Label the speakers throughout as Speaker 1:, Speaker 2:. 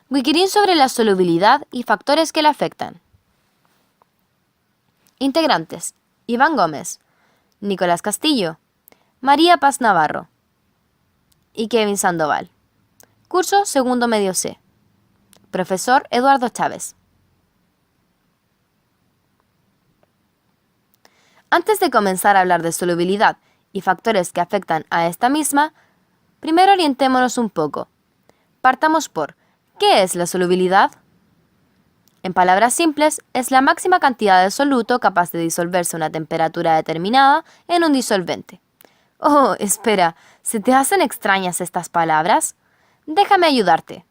Speaker 1: Wikirin sobre la solubilidad y factores que la afectan. Integrantes: Iván Gómez, Nicolás Castillo, María Paz Navarro y Kevin Sandoval. Curso segundo medio C. Profesor Eduardo Chávez. Antes de comenzar a hablar de solubilidad y factores que afectan a esta misma, primero orientémonos un poco. Partamos por ¿qué es la solubilidad? En palabras simples, es la máxima cantidad de soluto capaz de disolverse a una temperatura determinada en un disolvente. Oh, espera, ¿se te hacen extrañas estas palabras? Déjame ayudarte.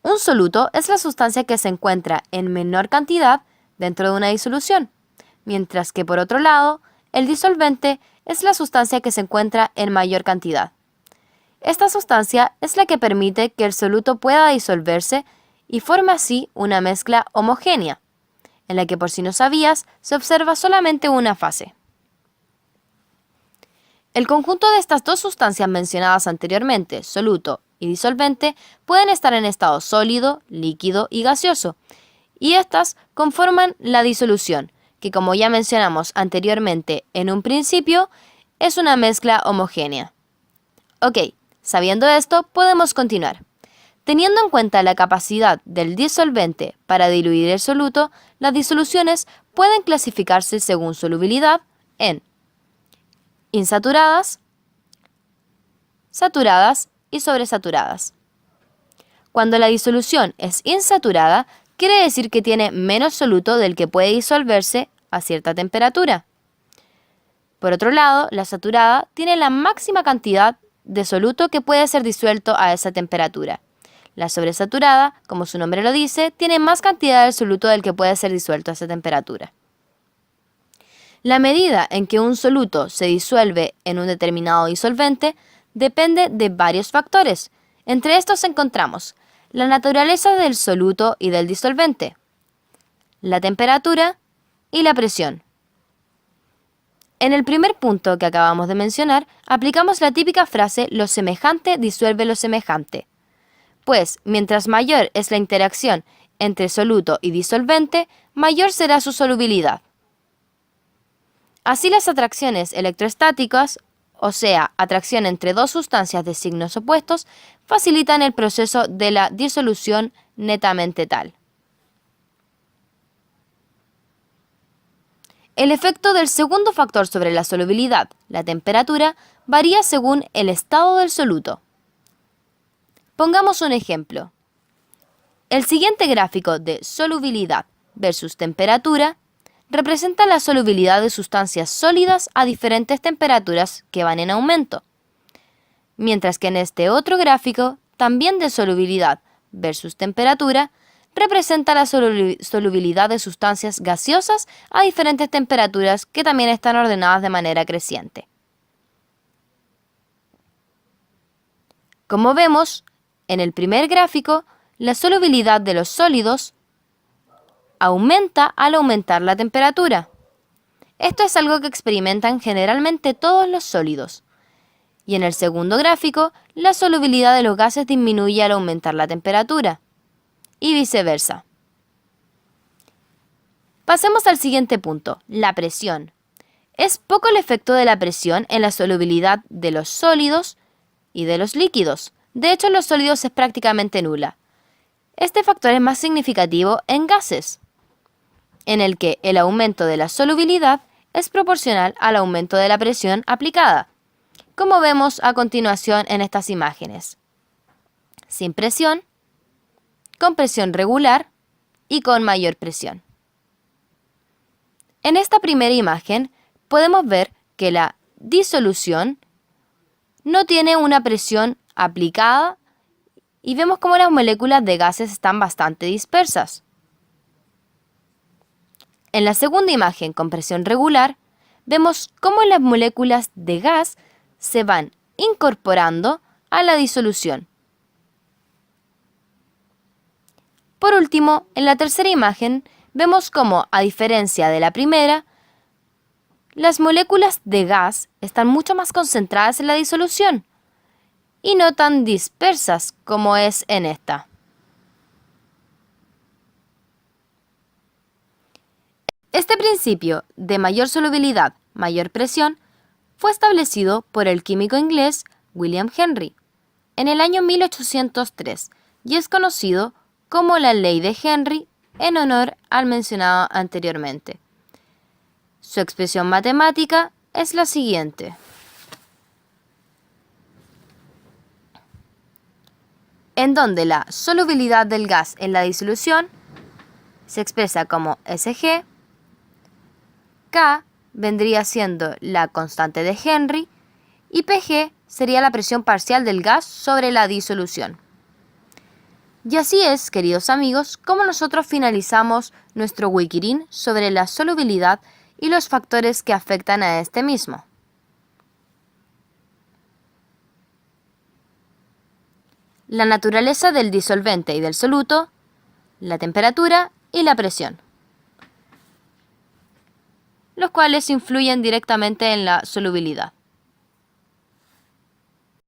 Speaker 1: Un soluto es la sustancia que se encuentra en menor cantidad dentro de una disolución, mientras que por otro lado, el disolvente es la sustancia que se encuentra en mayor cantidad. Esta sustancia es la que permite que el soluto pueda disolverse y forma así una mezcla homogénea, en la que por si no sabías, se observa solamente una fase. El conjunto de estas dos sustancias mencionadas anteriormente, soluto y disolvente, pueden estar en estado sólido, líquido y gaseoso, y estas conforman la disolución, que como ya mencionamos anteriormente en un principio, es una mezcla homogénea. Ok, sabiendo esto, podemos continuar. Teniendo en cuenta la capacidad del disolvente para diluir el soluto, las disoluciones pueden clasificarse según solubilidad en insaturadas, saturadas y sobresaturadas. Cuando la disolución es insaturada, quiere decir que tiene menos soluto del que puede disolverse a cierta temperatura. Por otro lado, la saturada tiene la máxima cantidad de soluto que puede ser disuelto a esa temperatura. La sobresaturada, como su nombre lo dice, tiene más cantidad de soluto del que puede ser disuelto a esa temperatura. La medida en que un soluto se disuelve en un determinado disolvente depende de varios factores. Entre estos encontramos la naturaleza del soluto y del disolvente, la temperatura y la presión. En el primer punto que acabamos de mencionar, aplicamos la típica frase lo semejante disuelve lo semejante. Pues, mientras mayor es la interacción entre soluto y disolvente, mayor será su solubilidad. Así las atracciones electrostáticas, o sea, atracción entre dos sustancias de signos opuestos, facilitan el proceso de la disolución netamente tal. El efecto del segundo factor sobre la solubilidad, la temperatura, varía según el estado del soluto. Pongamos un ejemplo. El siguiente gráfico de solubilidad versus temperatura representa la solubilidad de sustancias sólidas a diferentes temperaturas que van en aumento, mientras que en este otro gráfico, también de solubilidad versus temperatura, representa la solubilidad de sustancias gaseosas a diferentes temperaturas que también están ordenadas de manera creciente. Como vemos, en el primer gráfico, la solubilidad de los sólidos aumenta al aumentar la temperatura. Esto es algo que experimentan generalmente todos los sólidos. Y en el segundo gráfico, la solubilidad de los gases disminuye al aumentar la temperatura. Y viceversa. Pasemos al siguiente punto, la presión. Es poco el efecto de la presión en la solubilidad de los sólidos y de los líquidos. De hecho, en los sólidos es prácticamente nula. Este factor es más significativo en gases, en el que el aumento de la solubilidad es proporcional al aumento de la presión aplicada, como vemos a continuación en estas imágenes. Sin presión, con presión regular y con mayor presión. En esta primera imagen podemos ver que la disolución no tiene una presión aplicada y vemos cómo las moléculas de gases están bastante dispersas. En la segunda imagen con presión regular, vemos cómo las moléculas de gas se van incorporando a la disolución. Por último, en la tercera imagen, vemos cómo, a diferencia de la primera, las moléculas de gas están mucho más concentradas en la disolución y no tan dispersas como es en esta. Este principio de mayor solubilidad, mayor presión, fue establecido por el químico inglés William Henry en el año 1803 y es conocido como la ley de Henry en honor al mencionado anteriormente. Su expresión matemática es la siguiente. En donde la solubilidad del gas en la disolución se expresa como Sg, K vendría siendo la constante de Henry y Pg sería la presión parcial del gas sobre la disolución. Y así es, queridos amigos, como nosotros finalizamos nuestro Wikirin sobre la solubilidad y los factores que afectan a este mismo. La naturaleza del disolvente y del soluto, la temperatura y la presión, los cuales influyen directamente en la solubilidad.